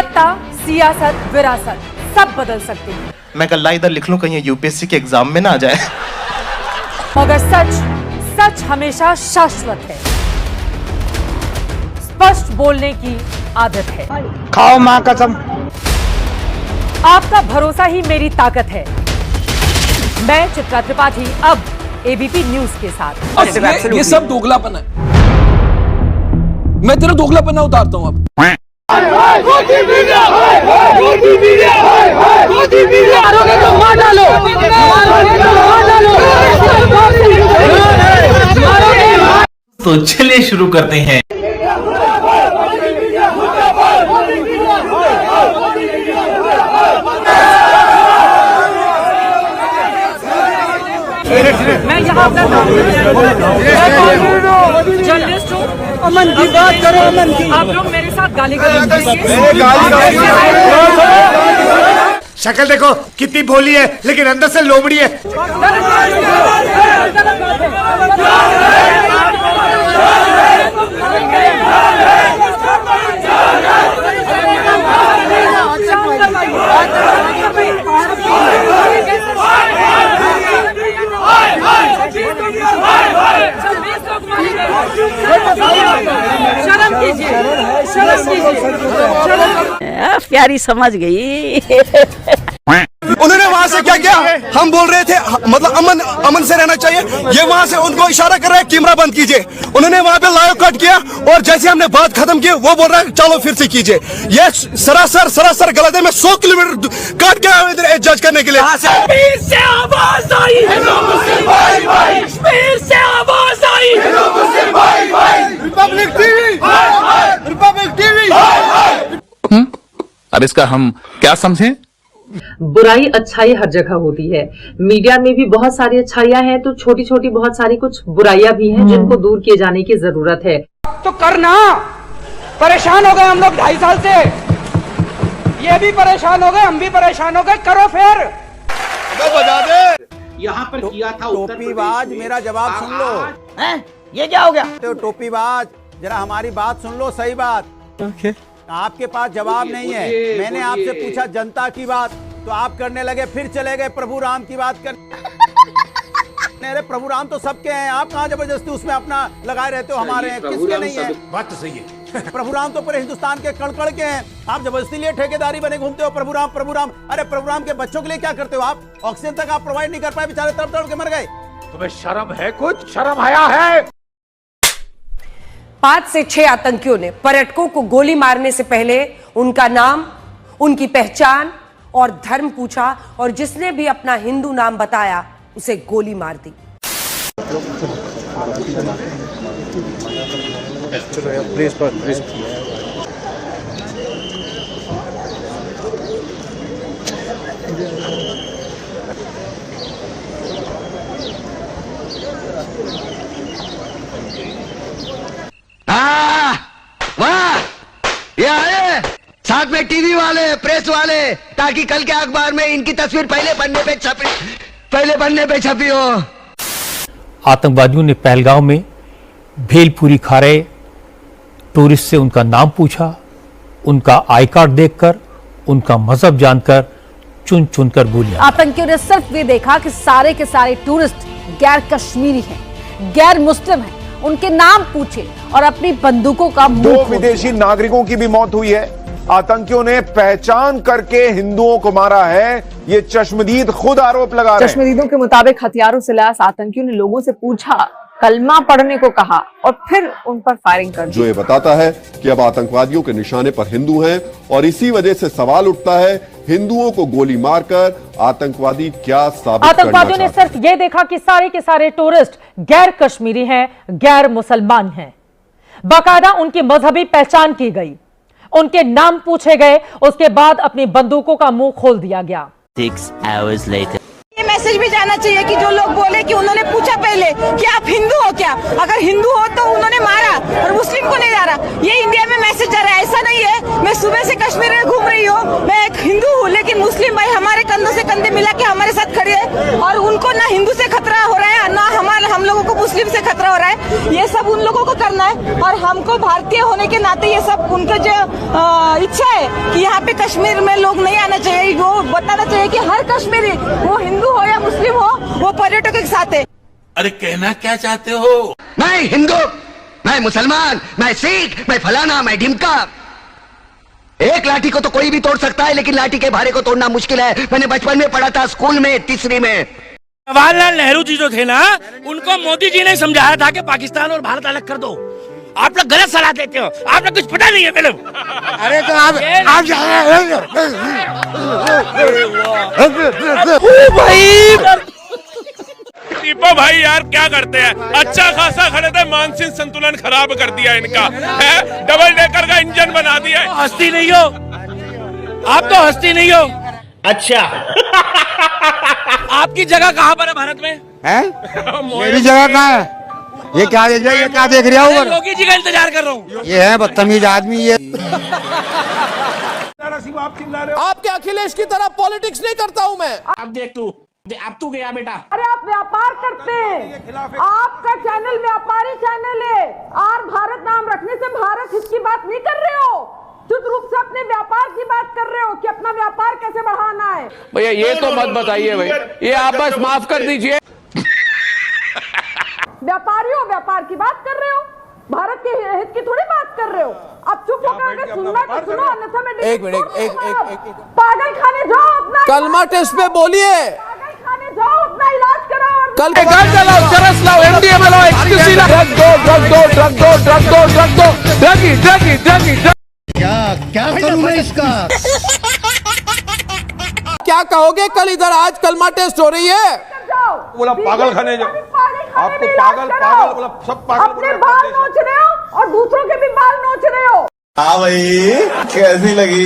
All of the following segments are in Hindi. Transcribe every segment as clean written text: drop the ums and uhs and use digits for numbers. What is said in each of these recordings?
सत्ता, सियासत, विरासत सब बदल सकती है। मैं कल इधर लिख लूं कहीं यूपीएससी के एग्जाम में ना आ जाए। मगर सच हमेशा शाश्वत है। स्पष्ट बोलने की आदत है। खाओ मां कसम। आपका भरोसा ही मेरी ताकत है। मैं चित्रा त्रिपाठी, अब एबीपी न्यूज के साथ। ये सब दोगलापन है। मैं तेरा दोगलापन उतारता हूं अब। तो चलिए शुरू करते हैं। मैं यहाँ जर्नलिस्ट हूँ। अमन की बात करो, अमन की। आप लोग मेरे साथ गाली शक्ल देखो कितनी भोली है, लेकिन अंदर से लोमड़ी है। शर्म कीजिए, शर्म कीजिए। प्यारी समझ गई। उन्होंने वहां से क्या किया? हम बोल रहे थे मतलब अमन से रहना चाहिए। ये वहां से उनको इशारा कर रहा है कैमरा बंद कीजिए। उन्होंने वहां पे लाइव कट किया और जैसे हमने बात खत्म की वो बोल रहा है चलो फिर से कीजिए। ये सरासर गलत है। मैं 100 किलोमीटर काट के आया इधर जज करने के लिए। से आवाज आई, से आवाज आई। Republic TV, Republic TV. अब इसका हम क्या समझें? बुराई अच्छाई हर जगह होती है। मीडिया में भी बहुत सारी अच्छाइयां हैं, तो छोटी छोटी बहुत सारी कुछ बुराइयां भी हैं जिनको दूर किए जाने की जरूरत है। तो करना, परेशान हो गए हम लोग 2.5 साल से। ये भी परेशान हो गए, हम भी परेशान हो गए। करो फिर बजा दे। यहाँ पर किया था टोपीबाज, मेरा जवाब सुन लो। हैं? ये क्या हो गया? तो टोपीबाज, जरा हमारी बात सुन लो। सही बात। आपके पास जवाब नहीं है। मैंने आपसे पूछा जनता की बात, तो आप करने लगे फिर चले गए प्रभु राम की बात कर। अरे प्रभु राम तो सबके हैं, आप कहाँ जबरदस्ती उसमें अपना लगाए रहते हो? हमारे हैं, किसके नहीं है? बात तो सही है। प्रभु राम तो पूरे हिंदुस्तान के कण के हैं। आप जबरदस्ती लिए ठेकेदारी बने घूमते हो। प्रभु राम प्रभु राम। अरे प्रभु राम के बच्चों के लिए क्या करते हो आप? ऑक्सीजन तक आप प्रोवाइड नहीं कर पाए, बेचारे तड़प तड़प के मर गए। तुम्हें शर्म है? कुछ शर्म आया है? 5 से 6 आतंकियों ने पर्यटकों को गोली मारने से पहले उनका नाम, उनकी पहचान और धर्म पूछा, और जिसने भी अपना हिंदू नाम बताया उसे गोली मार दी। वाह, ये आए साथ में टीवी वाले, प्रेस वाले, ताकि कल के अखबार में इनकी तस्वीर पहले पन्ने पे छपी हो। आतंकवादियों ने पहलगांव में भेलपूरी खा रहे टूरिस्ट से उनका नाम पूछा, उनका आई कार्ड देखकर, उनका मजहब जानकर चुन चुनकर गोलियां। आतंकियों ने सिर्फ ये देखा कि सारे के सारे टूरिस्ट गैर कश्मीरी हैं, गैर मुस्लिम हैं, उनके नाम पूछे और अपनी बंदूकों का मुंह खोल दिया। 2 विदेशी नागरिकों की भी मौत हुई है। आतंकियों ने पहचान करके हिंदुओं को मारा है, ये चश्मदीद खुद आरोप लगा रहे हैं। चश्मदीदों के मुताबिक हथियारों से लैस आतंकियों ने लोगों से पूछा, कलमा पढ़ने को कहा और फिर उन पर फायरिंग कर दी। जो ये बताता है कि अब आतंकवादियों के निशाने पर हिंदू हैं और इसी वजह से सवाल उठता है हिंदुओं को गोली मारकर आतंकवादी क्या साबित करना चाहते हैं। आतंकवादियों ने सिर्फ ये देखा कि सारे के सारे टूरिस्ट गैर कश्मीरी हैं, गैर मुसलमान हैं। बाकायदा उनकी मजहबी पहचान की गई, उनके नाम पूछे गए, उसके बाद अपनी बंदूकों का मुंह खोल दिया गया। 6 hours later. ये मैसेज भी जाना चाहिए कि जो लोग बोले कि उन्होंने पूछा पहले कि आप हिंदू हो क्या, अगर हिंदू हो तो उन्होंने मारा और मुस्लिम को नहीं मारा। ये इंडिया में मैसेज जा रहा है, ऐसा नहीं है। मैं सुबह से कश्मीर में घूम रही हूँ, मैं एक हिंदू हूँ, लेकिन मुस्लिम भाई हमारे कंधों से कंधे मिला के हमारे साथ खड़े हैं और उनको ना हिंदू से खतरा हो रहा है, ना हम लोगों को मुस्लिम से खतरा हो रहा है, ये सब उन लोगों को करना है। और हमको भारतीय होने के नाते ये सब उनका जो इच्छा है कि यहाँ पे कश्मीर में लोग नहीं आना चाहिए, वो बताना चाहिए कि हर कश्मीरी, वो हिंदू हो या मुस्लिम हो, वो पर्यटकों के साथ है। अरे कहना क्या चाहते हो? मैं हिंदू, मैं मुसलमान, मैं सिख, मैं फलाना, मैं ढिमका। एक लाठी को तो कोई भी तोड़ सकता है, लेकिन लाठी के भारे को तोड़ना मुश्किल है। मैंने बचपन में पढ़ा था स्कूल में, तीसरी में। जवाहरलाल नेहरू जी जो थे ना, उनको मोदी जी ने समझाया था कि पाकिस्तान और भारत अलग कर दो। आप लोग गलत सलाह देते हो, आप लोग कुछ पता नहीं है मैडम। अरे तो आप भाई दीपो भाई यार क्या करते हैं, अच्छा खासा खड़े थे, मानसिक संतुलन खराब कर दिया इनका है, डबल डेकर का इंजन बना दिया। हस्ती नहीं हो आप, तो हस्ती नहीं हो। अच्छा आपकी जगह कहाँ पर है भारत में? मेरी जगह कहाँ है? ये क्या देख रहे, ये क्या देख रहे हो? योगी जी का इंतजार कर रहा हूँ। ये है बदतमीज आदमी ये। आपके अखिलेश की तरह पॉलिटिक्स नहीं करता हूं मैं। अब देख तू, अब तू गया बेटा। अरे आप व्यापार करते हैं, आपका चैनल व्यापारी चैनल है, और भारत नाम रखने से भारत हित की बात नहीं कर रहे हो, शुद्ध रूप से अपने व्यापार की बात कर रहे हो कि अपना व्यापार कैसे बढ़ाना है। भैया ये तो मत बताइए भाई, ये आप बस माफ कर दीजिए। व्यापारी हो, व्यापार की बात कर रहे हो, भारत के हित की थोड़ी बात कर रहे हो। अब चुप होकर अगर सुनना तो सुनो, अन्यथा मैं एक मिनट, एक पागल खाने जाओ, अपना कलमा टेस्ट पे बोलिए। पागल खाने जाओ, अपना इलाज कराओ। कल गांजा लाओ, चरस लाओ, एमडीएमए लाओ, एक्सक्यूसी लाओ, ड्रग दो, ड्रग दो, ड्रग दो, ड्रग दो, ड्रग दो, ड्रग ही ड्रग ही ड्रग ही ड्रग। क्या करूं मैं इसका? क्या कहोगे? कल इधर आज कलमा टेस्ट हो रही है। बोला पागल खाने जाओ, आपको पागल पागल बोला, सब पागल। अपने बाल नोच रहे हो और दूसरों के भी बाल नोच रहे हो। हाँ भाई, कैसी लगी?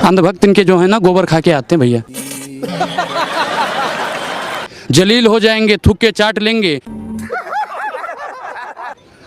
अंधभक्त इनके जो है ना, गोबर खा के आते हैं भैया। जलील हो जाएंगे, थूक के चाट लेंगे।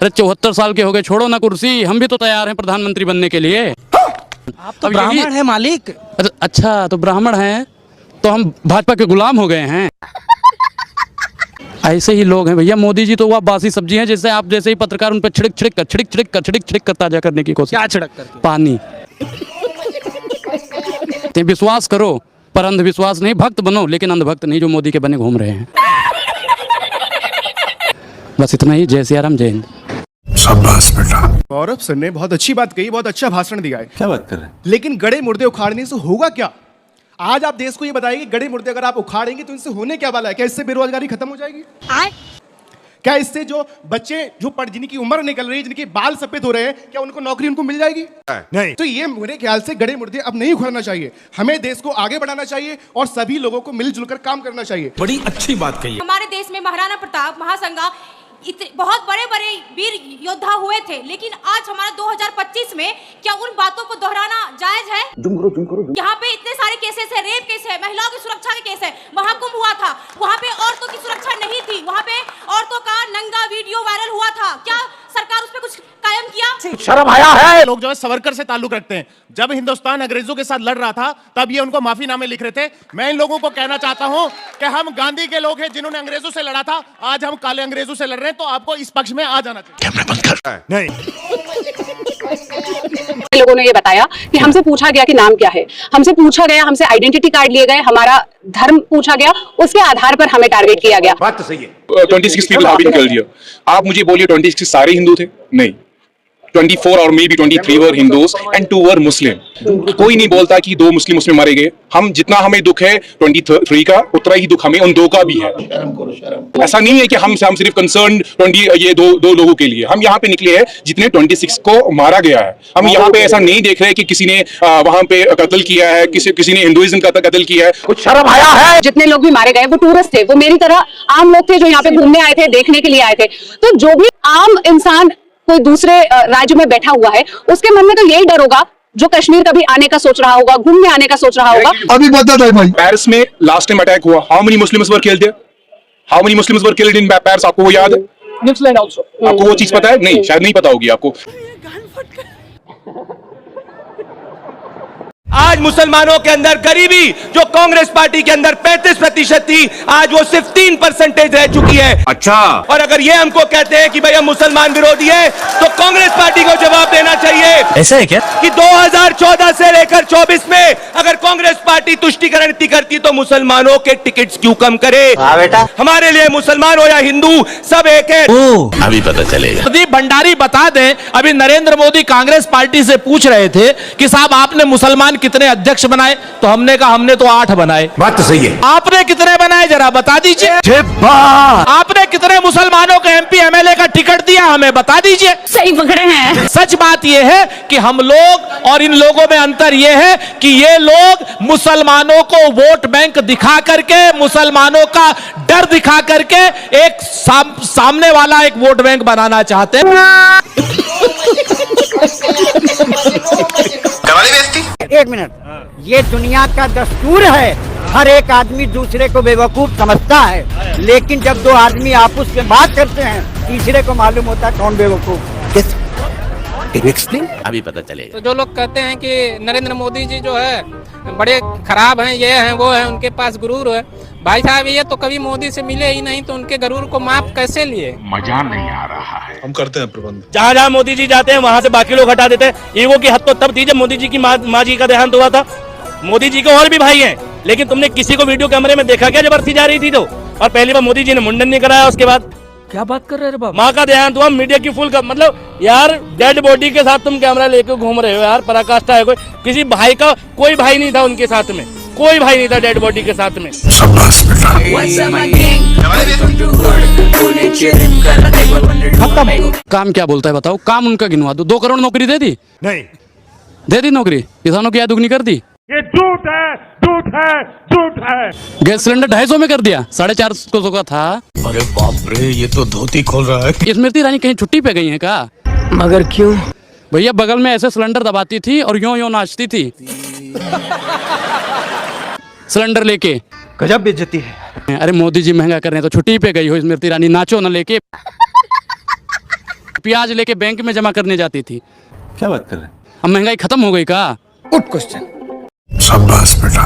अरे 74 साल के हो गए, छोड़ो ना कुर्सी, हम भी तो तैयार हैं प्रधानमंत्री बनने के लिए। आप तो ब्राह्मण है मालिक। अच्छा तो ब्राह्मण हैं, तो हम भाजपा के गुलाम हो गए हैं। ऐसे ही लोग हैं भैया। मोदी जी तो वह बासी सब्जी हैं, जैसे आप जैसे ही पत्रकार उन पर छिड़क कर ताजा करने की कोशिश। क्या छिड़क कर? पानी। विश्वास करो पर अंधविश्वास नहीं, भक्त बनो लेकिन अंधभक्त नहीं, जो मोदी के बने घूम रहे हैं। बस इतना ही। जय सिया राम, जय हिंद। शाबाश बेटा। गौरव सर ने बहुत अच्छी बात कही, बहुत अच्छा भाषण दिया है। क्या बात कर रहे हैं? लेकिन गड़े मुर्दे उखाड़ने से होगा क्या? आज आप देश को ये बताइए, गड़े मुर्दे अगर आप उखाड़ेंगे तो इनसे होने क्या वाला है? क्या इससे बेरोजगारी खत्म हो जाएगी? क्या इससे जो बच्चे जो जिनकी उम्र निकल रही है, जिनके बाल सफेद हो रहे हैं, क्या उनको नौकरी उनको मिल जाएगी? नहीं। तो ये मेरे ख्याल से गड़े मुर्दे अब नहीं उखाड़ना चाहिए। हमें देश को आगे बढ़ाना चाहिए और सभी लोगों को मिलजुल कर काम करना चाहिए। बड़ी अच्छी बात कही है। हमारे देश में महाराणा प्रताप, महासंगा, बहुत बड़े बड़े वीर योद्धा हुए थे, लेकिन आज हमारा 2025 में क्या उन बातों को दोहराना जायज है? यहाँ पे इतने सारे केसेस है, रेप केस है, महिलाओं की सुरक्षा के केस है। महाकुंभ हुआ था, वहाँ पे औरतों की सुरक्षा नहीं थी, वहाँ पे औरतों का नंगा वीडियो वायरल हुआ था। क्या सरकार उस पर कुछ कायम किया? शर्म आया है? लोग जो है सावरकर से ताल्लुक रखते हैं। जब हिंदुस्तान अंग्रेजों के साथ लड़ रहा था, तब ये उनको माफीनामे लिख रहे थे। मैं इन लोगों को कहना चाहता हूं कि हम गांधी के लोग हैं, जिन्होंने अंग्रेजों से लड़ा था। आज हम काले अंग्रेजों से लड़ रहे हैं, तो आपको इस पक्ष में आ जाना चाहिए। कैमरा बंद कर। नहीं। लोगों ने ये बताया कि हमसे पूछा गया कि नाम क्या है, हमसे पूछा गया, हमसे आइडेंटिटी कार्ड लिए गए, हमारा धर्म पूछा गया, उसके आधार पर हमें टारगेट किया गया। बात तो सही है। 26 people have been killed here. आप मुझे बोलिए 26 सारे हिंदू थे? नहीं। 24 और may be 23 were Hindus and 2 वर मुस्लिम। कोई नहीं बोलता कि 2 मुस्लिम मारे गए। हम जितना हमें दुख है 23 का, उतना ही दुख हमें उन 2 का भी है। ऐसा नहीं है कि हम सिर्फ कंसर्न 20 ये दो लोगों के लिए। हम यहाँ पे निकले हैं जितने 26 को मारा गया है। हम यहाँ पे ऐसा नहीं देख रहे कि किसी ने वहां पे कत्ल किया है, किसी ने हिंदुइज्म का कत्ल किया है। कुछ शर्म आया है? जितने लोग भी मारे गए वो टूरिस्ट थे, वो मेरी तरह आम लोग थे जो यहाँ पे घूमने आए थे, देखने के लिए आए थे। तो जो भी आम इंसान कोई दूसरे राज्य में बैठा हुआ है, उसके मन में तो यही डर होगा, जो कश्मीर कभी आने का सोच रहा होगा, घूमने आने का सोच रहा होगा। अभी बता दे भाई, पेरिस में लास्ट टाइम अटैक हुआ, how many Muslims were killed? How many Muslims were killed in Paris? आपको वो याद है? New Zealand also. आपको वो चीज पता है? नहीं, शायद नहीं पता होगी आपको। आज आज मुसलमानों के अंदर गरीबी जो कांग्रेस पार्टी के अंदर 35% थी, आज वो सिर्फ 3% रह चुकी है। अच्छा, और अगर ये हमको कहते हैं कि भाई हम मुसलमान विरोधी है, तो कांग्रेस पार्टी को जवाब देना चाहिए। ऐसा है क्या कि 2014 से लेकर 24 में अगर कांग्रेस पार्टी तुष्टीकरण नीति करती तो मुसलमानों के टिकट्स क्यों कम करे? बेटा, हमारे लिए मुसलमान हो या हिंदू सब एक है। अभी पता चलेगा। प्रदीप भंडारी बता दें, अभी नरेंद्र मोदी कांग्रेस पार्टी से पूछ रहे थे कि साहब आपने मुसलमान कितने अध्यक्ष बनाए, तो हमने कहा हमने तो 8 बनाए। बात तो सही है। आपने कितने बनाए जरा बता दीजिए। आपने कितने मुसलमानों को MP MLA का टिकट दिया हमें बता दीजिए। सही पकड़े हैं। सच बात यह है कि हम लोग और इन लोगों में अंतर यह है कि ये लोग मुसलमानों को वोट बैंक दिखा करके, मुसलमानों का डर दिखा करके एक सामने वाला एक वोट बैंक बनाना चाहते हैं। एक मिनट, ये दुनिया का दस्तूर है, हर एक आदमी दूसरे को बेवकूफ समझता है, लेकिन जब दो आदमी आपस में बात करते हैं तीसरे को मालूम होता है कौन बेवकूफ। अभी पता चलेगा। तो जो लोग कहते हैं कि नरेंद्र मोदी जी जो है बड़े खराब हैं, ये हैं वो हैं, उनके पास गुरूर है, भाई साहब ये तो कभी मोदी से मिले ही नहीं, तो उनके गुरूर को माफ कैसे लिए? मजा नहीं आ रहा है। हम करते हैं प्रबंध। जहाँ जहाँ मोदी जी जाते हैं वहाँ से बाकी लोग हटा देते हैं। ईगो की हद तो तब थी जब मोदी जी की माँ जी का देहांत हुआ था। मोदी जी के और भी भाई हैं, लेकिन तुमने किसी को वीडियो कैमरे में देखा क्या जब अर्थी जा रही थी तो? और पहली बार मोदी जी ने मुंडन नहीं कराया, उसके बाद क्या बात कर रहे हैं बाबा? माँ का देहांत हुआ, मीडिया की फुल का मतलब यार डेड बॉडी के साथ तुम कैमरा लेके घूम रहे हो यार, पराकाष्ठा है। कोई किसी भाई का कोई भाई नहीं था उनके साथ में, कोई भाई नहीं था डेड बॉडी के साथ में। काम क्या बोलता है बताओ? काम उनका गिनवा दो। 2 करोड़ नौकरी दे दी? नहीं दे दी नौकरी, किसानों की आय दुगनी कर दी। ये झूठ है, झूठ है, झूठ है। गैस सिलेंडर 250 में कर दिया, 450 का था। अरे बाप रे, ये तो धोती खोल रहा है। स्मृति ईरानी कहीं छुट्टी पे गई है का? मगर क्यों? भैया बगल में ऐसे सिलेंडर दबाती थी और यूं नाचती थी सिलेंडर लेके। गजब बेइज्जती है। अरे मोदी जी महंगा कर रहे हैं तो छुट्टी पे गई हो स्मृति ईरानी, नाचो ना लेके। प्याज लेके बैंक में जमा करने जाती थी। क्या बात कर रहे हैं? अब महंगाई खत्म हो गई का? Good question. शाबाश बेटा।